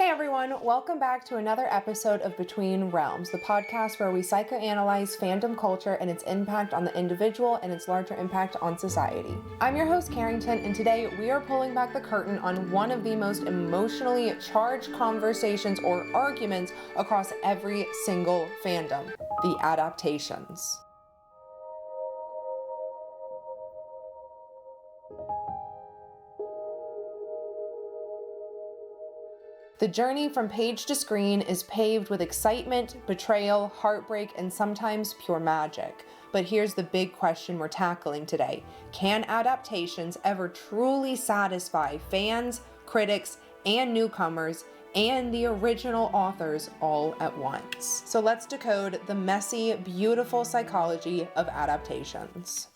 Hey everyone, welcome back to another episode of Between Realms, the podcast where we psychoanalyze fandom culture and its impact on the individual and its larger impact on society. I'm your host Carrington, and today we are pulling back the curtain on one of the most emotionally charged conversations or arguments across every single fandom, the adaptations. The journey from page to screen is paved with excitement, betrayal, heartbreak, and sometimes pure magic. But here's the big question we're tackling today. Can adaptations ever truly satisfy fans, critics, and newcomers, and the original authors all at once? So let's decode the messy, beautiful psychology of adaptations.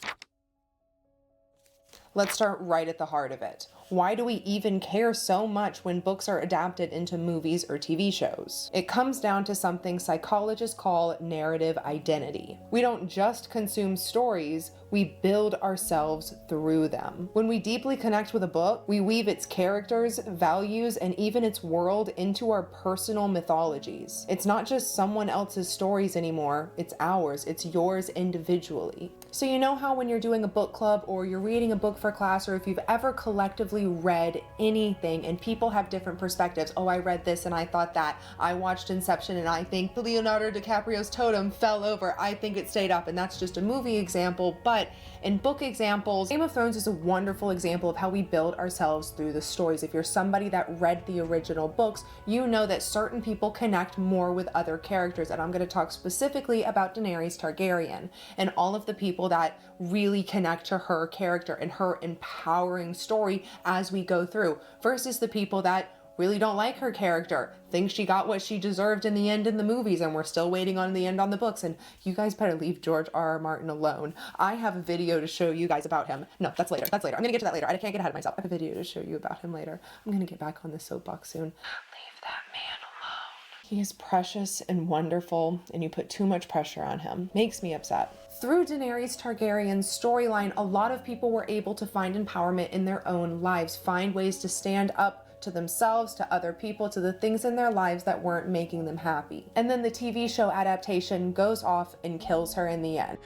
Let's start right at the heart of it. Why do we even care so much when books are adapted into movies or TV shows? It comes down to something psychologists call narrative identity. We don't just consume stories, we build ourselves through them. When we deeply connect with a book, we weave its characters, values, and even its world into our personal mythologies. It's not just someone else's stories anymore, it's ours, it's yours individually. So you know how when you're doing a book club or you're reading a book for class, or if you've ever collectively read anything and people have different perspectives. Oh, I read this and I thought that. I watched Inception and I think Leonardo DiCaprio's totem fell over. I think it stayed up, and that's just a movie example. But in book examples, Game of Thrones is a wonderful example of how we build ourselves through the stories. If you're somebody that read the original books, you know that certain people connect more with other characters. And I'm going to talk specifically about Daenerys Targaryen and all of the people that really connect to her character and her empowering story as we go through, versus the people that really don't like her character, think she got what she deserved in the end in the movies, and we're still waiting on the end on the books. And you guys better leave George R.R. Martin alone. I have a video to show you guys about him. No, that's later. I'm gonna get to that later. I can't get ahead of myself. I have a video to show you about him later. I'm gonna get back on the soapbox soon. Leave that man alone. He is precious and wonderful, and you put too much pressure on him. Makes me upset. Through Daenerys Targaryen's storyline, a lot of people were able to find empowerment in their own lives, find ways to stand up to themselves, to other people, to the things in their lives that weren't making them happy. And then the TV show adaptation goes off and kills her in the end.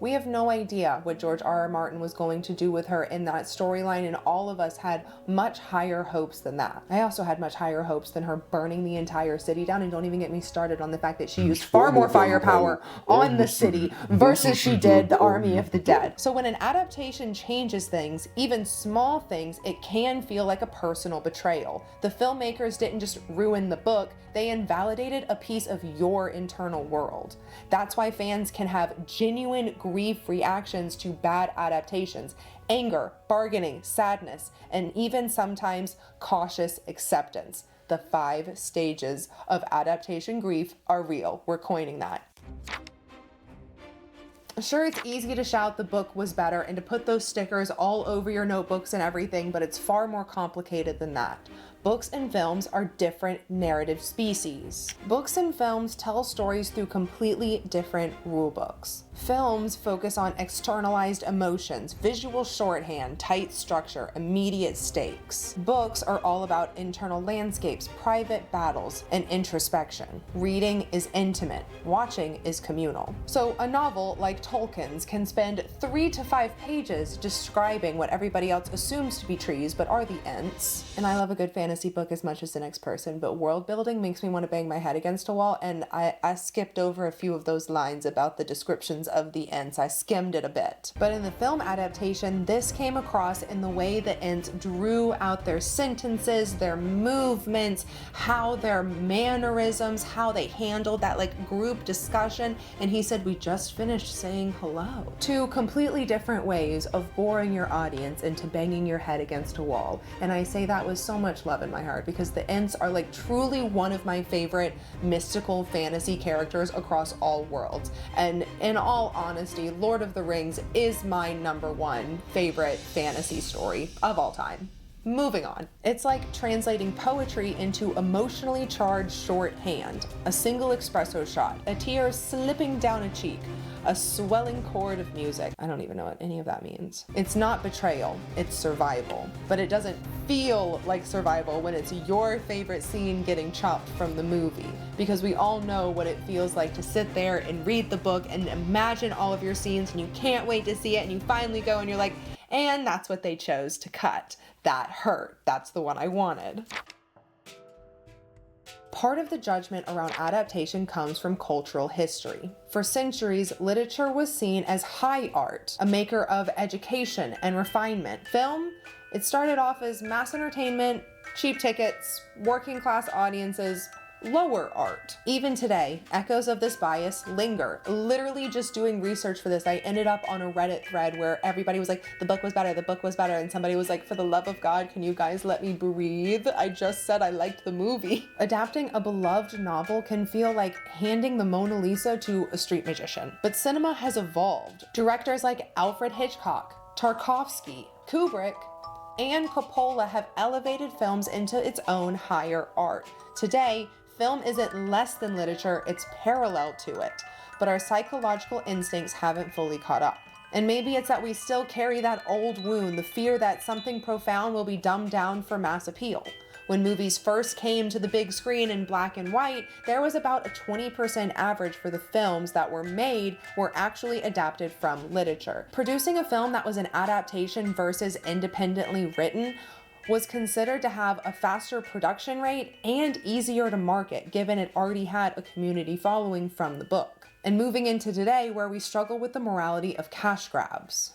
We have no idea what George R.R. Martin was going to do with her in that storyline, and all of us had much higher hopes than that. I also had much higher hopes than her burning the entire city down, and don't even get me started on the fact that she used far more firepower on the city versus she did the Army of the Dead. So when an adaptation changes things, even small things, it can feel like a personal betrayal. The filmmakers didn't just ruin the book, they invalidated a piece of your internal world. That's why fans can have genuine grief reactions to bad adaptations: anger, bargaining, sadness, and even sometimes cautious acceptance. The 5 stages of adaptation grief are real. We're coining that. Sure, it's easy to shout the book was better and to put those stickers all over your notebooks and everything, but it's far more complicated than that. Books and films are different narrative species. Books and films tell stories through completely different rule books. Films focus on externalized emotions, visual shorthand, tight structure, immediate stakes. Books are all about internal landscapes, private battles, and introspection. Reading is intimate, watching is communal. So a novel like Tolkien's can spend 3 to 5 pages describing what everybody else assumes to be trees but are the Ents. And I love a good fantasy book as much as the next person, but world building makes me want to bang my head against a wall, and I skipped over a few of those lines about the descriptions of the Ents. I skimmed it a bit. But in the film adaptation, this came across in the way the Ents drew out their sentences, their movements, how their mannerisms, how they handled that group discussion. And he said, we just finished saying hello. 2 completely different ways of boring your audience into banging your head against a wall. And I say that with so much love in my heart, because the Ents are truly one of my favorite mystical fantasy characters across all worlds. And in all honesty, Lord of the Rings is my #1 favorite fantasy story of all time. Moving on. It's like translating poetry into emotionally charged shorthand. A single espresso shot, a tear slipping down a cheek, a swelling chord of music. I don't even know what any of that means. It's not betrayal, it's survival. But it doesn't feel like survival when it's your favorite scene getting chopped from the movie. Because we all know what it feels like to sit there and read the book and imagine all of your scenes, and you can't wait to see it, and you finally go and you're like, and that's what they chose to cut. That hurt. That's the one I wanted. Part of the judgment around adaptation comes from cultural history. For centuries, literature was seen as high art, a maker of education and refinement. Film, it started off as mass entertainment, cheap tickets, working class audiences, lower art. Even today, echoes of this bias linger. Literally just doing research for this, I ended up on a Reddit thread where everybody was like, the book was better, and somebody was like, for the love of God, can you guys let me breathe? I just said I liked the movie. Adapting a beloved novel can feel like handing the Mona Lisa to a street magician. But cinema has evolved. Directors like Alfred Hitchcock, Tarkovsky, Kubrick, and Coppola have elevated films into its own higher art. Today, film isn't less than literature, it's parallel to it, but our psychological instincts haven't fully caught up. And maybe it's that we still carry that old wound, the fear that something profound will be dumbed down for mass appeal. When movies first came to the big screen in black and white, there was about a 20% average for the films that were made were actually adapted from literature. Producing a film that was an adaptation versus independently written was considered to have a faster production rate and easier to market, given it already had a community following from the book. And moving into today, where we struggle with the morality of cash grabs.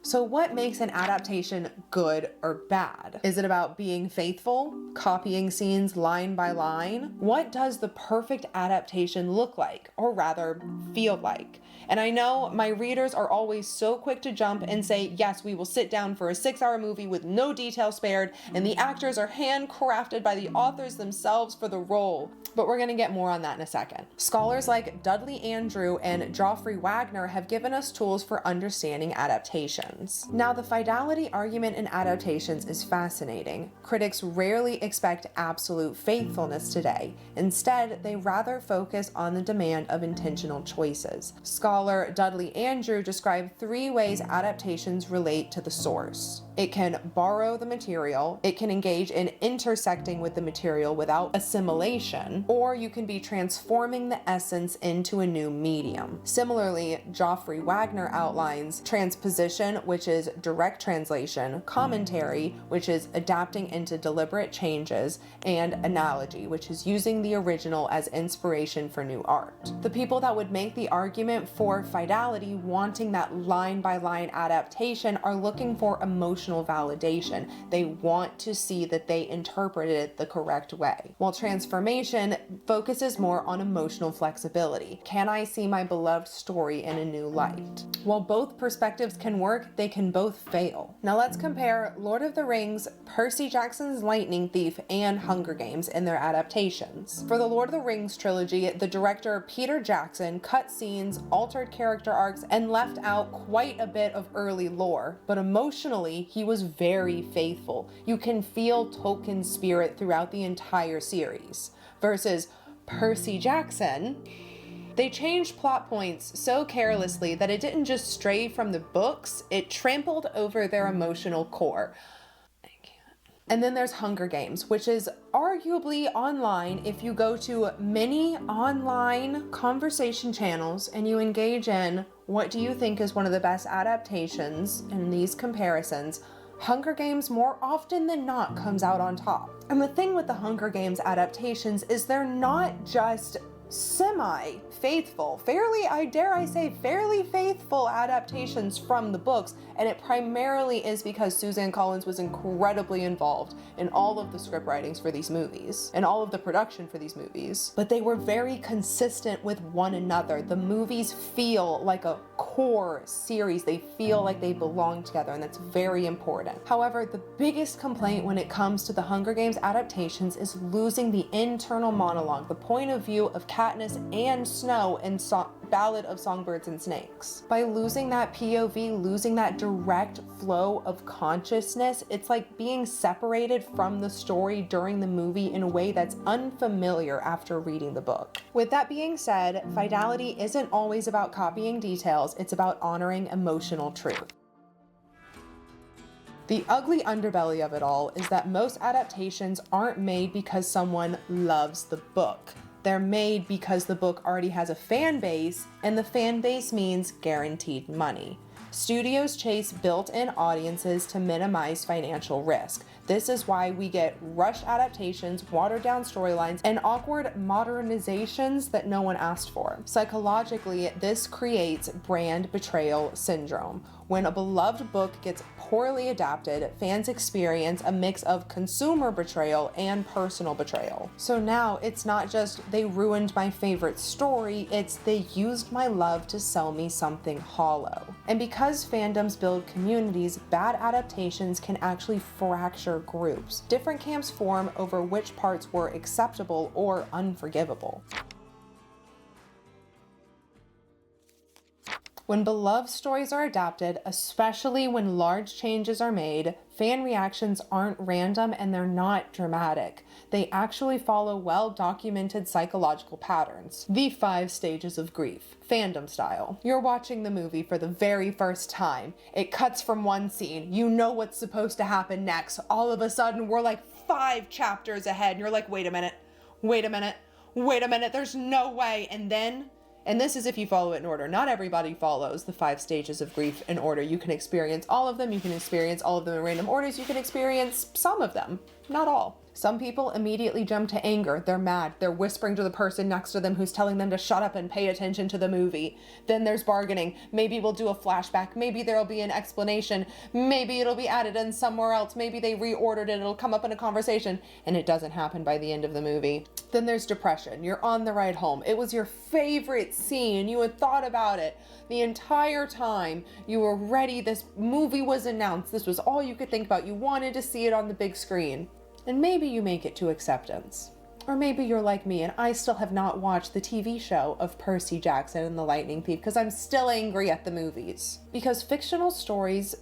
So what makes an adaptation good or bad? Is it about being faithful, copying scenes line by line? What does the perfect adaptation look like, or rather, feel like? And I know my readers are always so quick to jump and say, yes, we will sit down for a 6-hour movie with no detail spared, and the actors are handcrafted by the authors themselves for the role. But we're gonna get more on that in a second. Scholars like Dudley Andrew and Geoffrey Wagner have given us tools for understanding adaptations. Now, the fidelity argument in adaptations is fascinating. Critics rarely expect absolute faithfulness today. Instead, they rather focus on the demand of intentional choices. Scholar Dudley Andrew described 3 ways adaptations relate to the source. It can borrow the material, it can engage in intersecting with the material without assimilation, or you can be transforming the essence into a new medium. Similarly, Geoffrey Wagner outlines transposition, which is direct translation, commentary, which is adapting into deliberate changes, and analogy, which is using the original as inspiration for new art. The people that would make the argument for fidelity, wanting that line-by-line adaptation, are looking for emotional validation. They want to see that they interpreted it the correct way. While transformation focuses more on emotional flexibility. Can I see my beloved story in a new light? While both perspectives can work, they can both fail. Now let's compare Lord of the Rings, Percy Jackson's Lightning Thief, and Hunger Games in their adaptations. For the Lord of the Rings trilogy, the director Peter Jackson cut scenes, altered character arcs, and left out quite a bit of early lore, but emotionally, he was very faithful. You can feel Tolkien's spirit throughout the entire series. Versus Percy Jackson, they changed plot points so carelessly that it didn't just stray from the books, it trampled over their emotional core. And then there's Hunger Games, which is arguably online if you go to many online conversation channels and you engage in what do you think is one of the best adaptations in these comparisons, Hunger Games more often than not comes out on top. And the thing with the Hunger Games adaptations is they're not just semi-faithful, fairly faithful adaptations from the books, and it primarily is because Suzanne Collins was incredibly involved in all of the script writings for these movies, and all of the production for these movies, but they were very consistent with one another. The movies feel like a core series. They feel like they belong together, and that's very important. However, the biggest complaint when it comes to the Hunger Games adaptations is losing the internal monologue, the point of view of Katniss and Snow in Ballad of Songbirds and Snakes. By losing that POV, losing that direct flow of consciousness, it's like being separated from the story during the movie in a way that's unfamiliar after reading the book. With that being said, Fidelity isn't always about copying details, it's about honoring emotional truth. The ugly underbelly of it all is that most adaptations aren't made because someone loves the book. They're made because the book already has a fan base, and the fan base means guaranteed money. Studios chase built-in audiences to minimize financial risk. This is why we get rushed adaptations, watered-down storylines, and awkward modernizations that no one asked for. Psychologically, this creates brand betrayal syndrome. When a beloved book gets poorly adapted, fans experience a mix of consumer betrayal and personal betrayal. So now it's not just they ruined my favorite story, it's they used my love to sell me something hollow. And because fandoms build communities, bad adaptations can actually fracture groups. Different camps form over which parts were acceptable or unforgivable. When beloved stories are adapted, especially when large changes are made, fan reactions aren't random and they're not dramatic. They actually follow well-documented psychological patterns. The 5 stages of grief, fandom style. You're watching the movie for the very first time. It cuts from one scene. You know what's supposed to happen next. All of a sudden, we're like 5 chapters ahead, and you're like, wait a minute, there's no way. And this is if you follow it in order. Not everybody follows the 5 stages of grief in order. You can experience all of them. You can experience all of them in random orders. You can experience some of them, not all. Some people immediately jump to anger. They're mad. They're whispering to the person next to them who's telling them to shut up and pay attention to the movie. Then there's bargaining. Maybe we'll do a flashback. Maybe there'll be an explanation. Maybe it'll be added in somewhere else. Maybe they reordered it. It'll come up in a conversation. And it doesn't happen by the end of the movie. Then there's depression. You're on the ride home. It was your favorite scene. You had thought about it the entire time. You were ready. This movie was announced. This was all you could think about. You wanted to see it on the big screen. And maybe you make it to acceptance. Or maybe you're like me and I still have not watched the TV show of Percy Jackson and the Lightning Thief because I'm still angry at the movies. Because fictional stories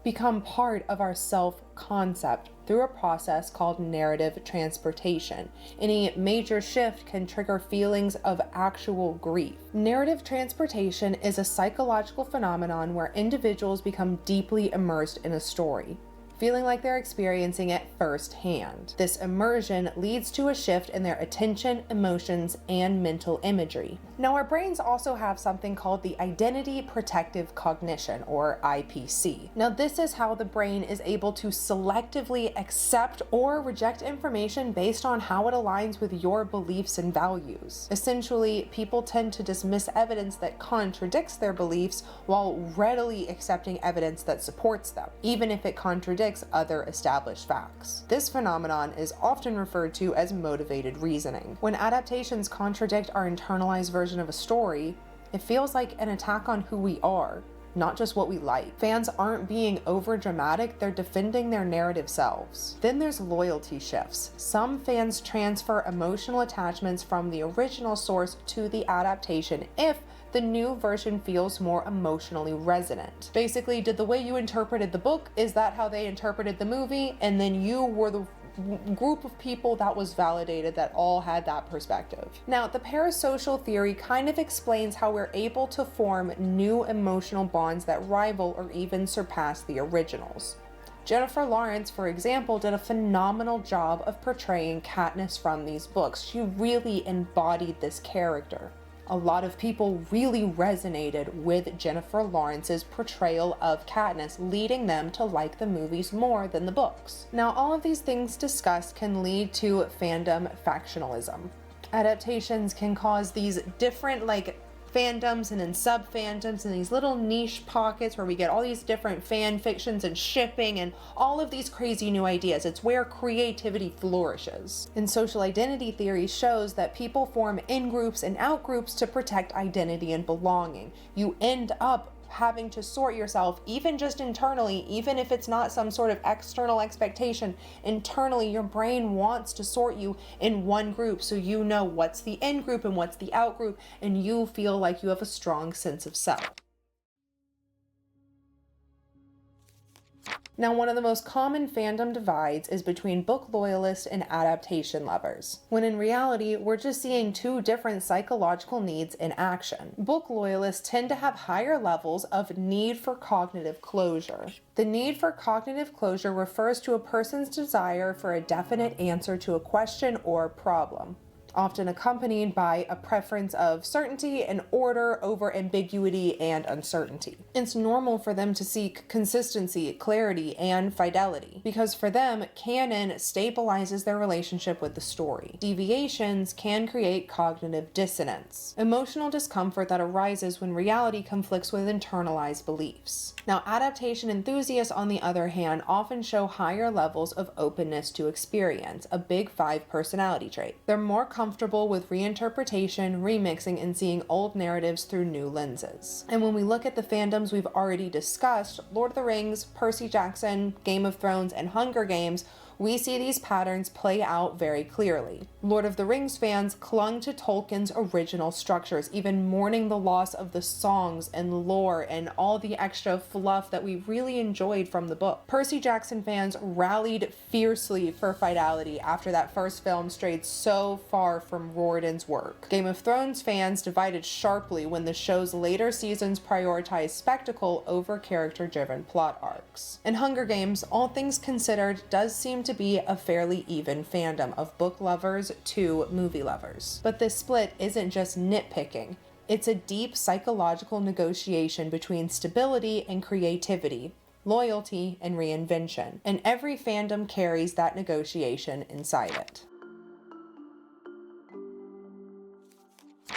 become part of our self-concept through a process called narrative transportation. Any major shift can trigger feelings of actual grief. Narrative transportation is a psychological phenomenon where individuals become deeply immersed in a story, feeling like they're experiencing it firsthand. This immersion leads to a shift in their attention, emotions, and mental imagery. Now, our brains also have something called the Identity Protective Cognition, or IPC. Now, this is how the brain is able to selectively accept or reject information based on how it aligns with your beliefs and values. Essentially, people tend to dismiss evidence that contradicts their beliefs while readily accepting evidence that supports them, even if it contradicts other established facts. This phenomenon is often referred to as motivated reasoning. When adaptations contradict our internalized version of a story, it feels like an attack on who we are, not just what we like. Fans aren't being over dramatic, they're defending their narrative selves. Then there's loyalty shifts. Some fans transfer emotional attachments from the original source to the adaptation if the new version feels more emotionally resonant. Basically, did the way you interpreted the book, is that how they interpreted the movie? And then you were the group of people that was validated that all had that perspective. Now, the parasocial theory kind of explains how we're able to form new emotional bonds that rival or even surpass the originals. Jennifer Lawrence, for example, did a phenomenal job of portraying Katniss from these books. She really embodied this character. A lot of people really resonated with Jennifer Lawrence's portrayal of Katniss, leading them to like the movies more than the books. Now, all of these things discussed can lead to fandom factionalism. Adaptations can cause these different fandoms and then sub-fandoms and these little niche pockets where we get all these different fan fictions and shipping and all of these crazy new ideas. It's where creativity flourishes. And social identity theory shows that people form in-groups and out-groups to protect identity and belonging. You end up having to sort yourself, even just internally, even if it's not some sort of external expectation, internally your brain wants to sort you in one group so you know what's the in group and what's the out group, and you feel like you have a strong sense of self. Now, one of the most common fandom divides is between book loyalists and adaptation lovers, when in reality, we're just seeing two different psychological needs in action. Book loyalists tend to have higher levels of need for cognitive closure. The need for cognitive closure refers to a person's desire for a definite answer to a question or problem, often accompanied by a preference of certainty and order over ambiguity and uncertainty. It's normal for them to seek consistency, clarity, and fidelity, because for them, canon stabilizes their relationship with the story. Deviations can create cognitive dissonance, emotional discomfort that arises when reality conflicts with internalized beliefs. Now, adaptation enthusiasts, on the other hand, often show higher levels of openness to experience, a big 5 personality trait. They're more comfortable with reinterpretation, remixing, and seeing old narratives through new lenses. And when we look at the fandoms we've already discussed, Lord of the Rings, Percy Jackson, Game of Thrones, and Hunger Games, we see these patterns play out very clearly. Lord of the Rings fans clung to Tolkien's original structures, even mourning the loss of the songs and lore and all the extra fluff that we really enjoyed from the book. Percy Jackson fans rallied fiercely for Fidelity after that first film strayed so far from Riordan's work. Game of Thrones fans divided sharply when the show's later seasons prioritized spectacle over character-driven plot arcs. In Hunger Games, all things considered, does seem to be a fairly even fandom of book lovers to movie lovers. But this split isn't just nitpicking. It's a deep psychological negotiation between stability and creativity, loyalty and reinvention, and every fandom carries that negotiation inside it.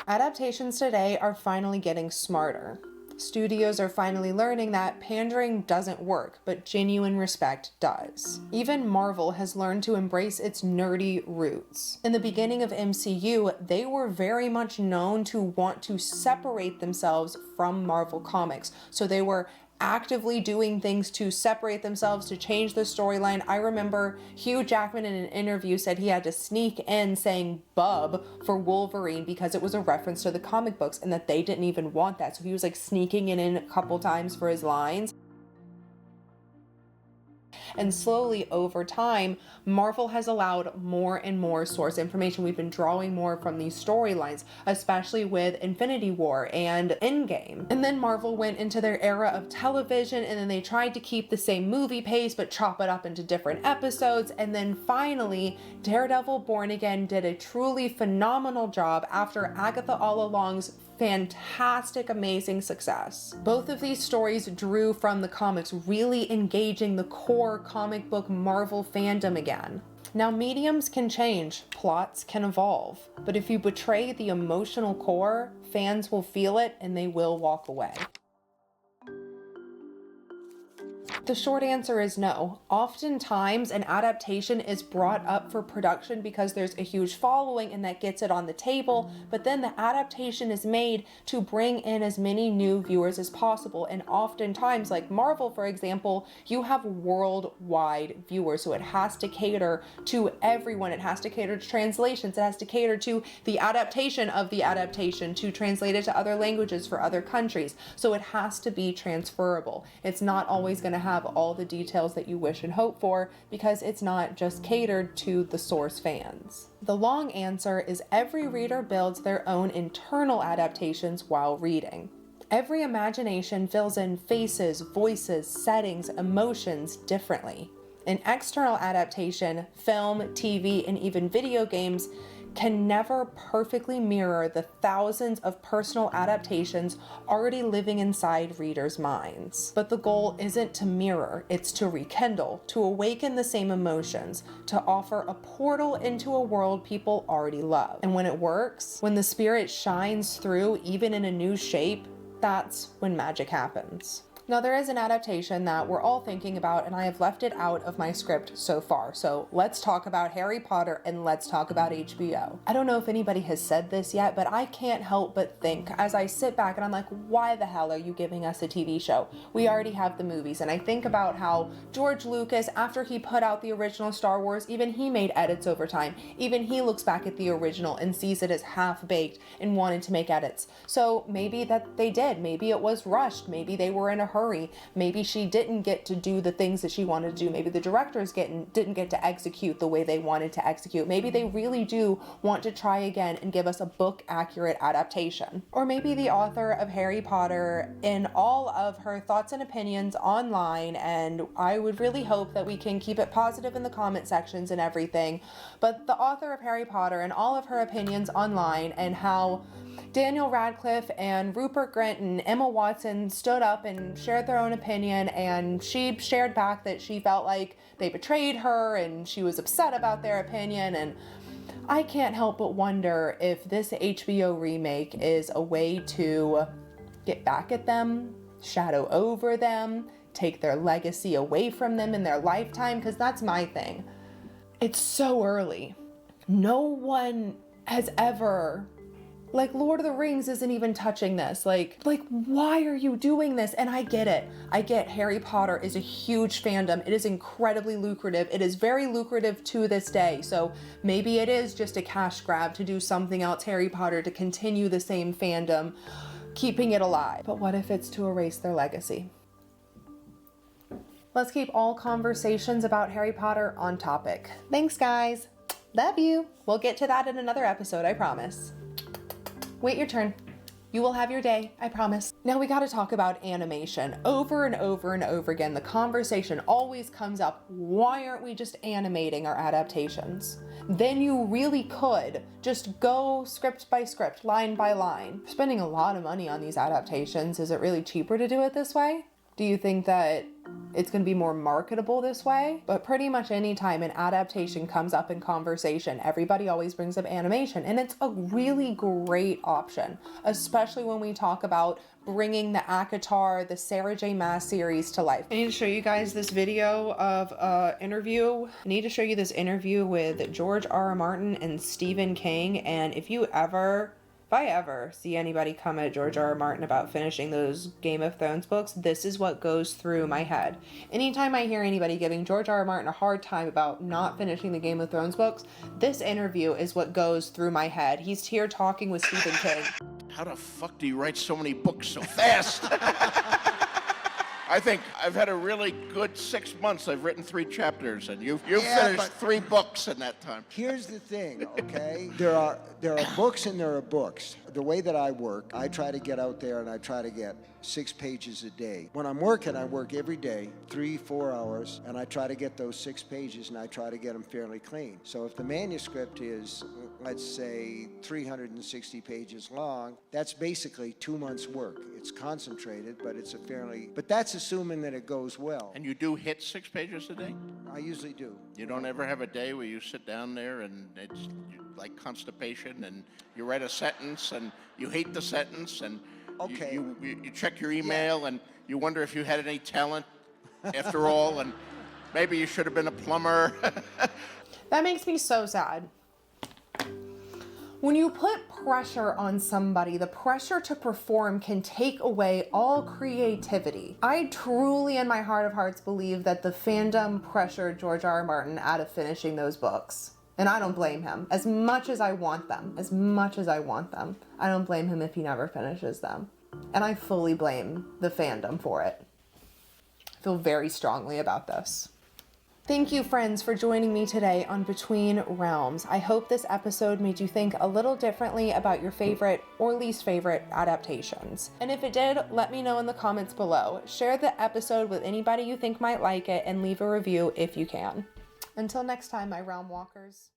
Adaptations today are finally getting smarter. Studios are finally learning that pandering doesn't work, but genuine respect does. Even Marvel has learned to embrace its nerdy roots. In the beginning of MCU, they were very much known to want to separate themselves from Marvel Comics, so they were actively doing things to separate themselves, to change the storyline. I remember Hugh Jackman in an interview said he had to sneak in saying bub for Wolverine because it was a reference to the comic books and that they didn't even want that. So he was like sneaking it in a couple times for his lines. And slowly over time, Marvel has allowed more and more source information. We've been drawing more from these storylines, especially with Infinity War and Endgame. And then Marvel went into their era of television, and then they tried to keep the same movie pace but chop it up into different episodes. And then finally, Daredevil Born Again did a truly phenomenal job after Agatha All Along's fantastic, amazing success. Both of these stories drew from the comics, really engaging the core comic book Marvel fandom again. Now, mediums can change, plots can evolve, but if you betray the emotional core, fans will feel it and they will walk away. The short answer is no. Oftentimes, an adaptation is brought up for production because there's a huge following and that gets it on the table, but then the adaptation is made to bring in as many new viewers as possible. And oftentimes, like Marvel, for example, you have worldwide viewers, so it has to cater to everyone. It has to cater to translations. It has to cater to the adaptation of the adaptation, to translate it to other languages for other countries. So it has to be transferable. It's not always going to have all the details that you wish and hope for because it's not just catered to the source fans. The long answer is every reader builds their own internal adaptations while reading. Every imagination fills in faces, voices, settings, emotions differently. An external adaptation, film, TV, and even video games can never perfectly mirror the thousands of personal adaptations already living inside readers' minds. But the goal isn't to mirror, it's to rekindle, to awaken the same emotions, to offer a portal into a world people already love. And when it works, when the spirit shines through even in a new shape, that's when magic happens. Now there is an adaptation that we're all thinking about, and I have left it out of my script so far. So let's talk about Harry Potter and let's talk about HBO. I don't know if anybody has said this yet, but I can't help but think as I sit back and I'm like, why the hell are you giving us a TV show? We already have the movies. And I think about how George Lucas, after he put out the original Star Wars, even he made edits over time. Even he looks back at the original and sees it as half-baked and wanted to make edits. So maybe that they did. Maybe it was rushed. Maybe they were in a hurry. Maybe she didn't get to do the things that she wanted to do. Maybe the directors didn't get to execute the way they wanted to execute. Maybe they really do want to try again and give us a book accurate adaptation. Or maybe the author of Harry Potter, in all of her thoughts and opinions online, and I would really hope that we can keep it positive in the comment sections and everything, but the author of Harry Potter and all of her opinions online, and how Daniel Radcliffe and Rupert Grint and Emma Watson stood up and shared their own opinion, and she shared back that she felt like they betrayed her and she was upset about their opinion. And I can't help but wonder if this HBO remake is a way to get back at them, shadow over them, take their legacy away from them in their lifetime, because that's my thing. It's so early. No one has ever, like, Lord of the Rings isn't even touching this. Like, why are you doing this? And I get it. I get Harry Potter is a huge fandom. It is incredibly lucrative. It is very lucrative to this day. So maybe it is just a cash grab to do something else Harry Potter to continue the same fandom, keeping it alive. But what if it's to erase their legacy? Let's keep all conversations about Harry Potter on topic. Thanks, guys. Love you. We'll get to that in another episode, I promise. Wait your turn. You will have your day, I promise. Now we gotta talk about animation. Over and over and over again, the conversation always comes up, why aren't we just animating our adaptations? Then you really could just go script by script, line by line. We're spending a lot of money on these adaptations. Is it really cheaper to do it this way? Do you think that it's going to be more marketable this way? But pretty much any time an adaptation comes up in conversation, everybody always brings up animation, and it's a really great option, especially when we talk about bringing the ACOTAR, the Sarah J. Maas series to life. I need to show you guys this video of interview. I need to show you this interview with George R. R. Martin and Stephen King, and if I ever see anybody come at George R. R. Martin about finishing those Game of Thrones books, this is what goes through my head. Anytime I hear anybody giving George R. R. Martin a hard time about not finishing the Game of Thrones books, this interview is what goes through my head. He's here talking with Stephen King. How the fuck do you write so many books so fast? I think I've had a really good 6 months. I've written 3 chapters, and you've finished 3 books in that time. Here's the thing, okay? There are books and there are books. The way that I work, I try to get out there and I try to get 6 pages a day. When I'm working, I work every day, 3-4 hours, and I try to get those 6 pages and I try to get them fairly clean. So if the manuscript is, let's say, 360 pages long, that's basically 2 months' work. It's concentrated, but but that's assuming that it goes well. And you do hit 6 pages a day? I usually do. You don't ever have a day where you sit down there and it's like constipation and you write a sentence and you hate the sentence and okay. you check your email and you wonder if you had any talent after all, and maybe you should have been a plumber. That makes me so sad. When you put pressure on somebody, the pressure to perform can take away all creativity. I truly, in my heart of hearts, believe that the fandom pressured George R. R. Martin out of finishing those books. And I don't blame him. As much as I want them, I don't blame him if he never finishes them. And I fully blame the fandom for it. I feel very strongly about this. Thank you, friends, for joining me today on Between Realms. I hope this episode made you think a little differently about your favorite or least favorite adaptations. And if it did, let me know in the comments below. Share the episode with anybody you think might like it and leave a review if you can. Until next time, my Realm Walkers.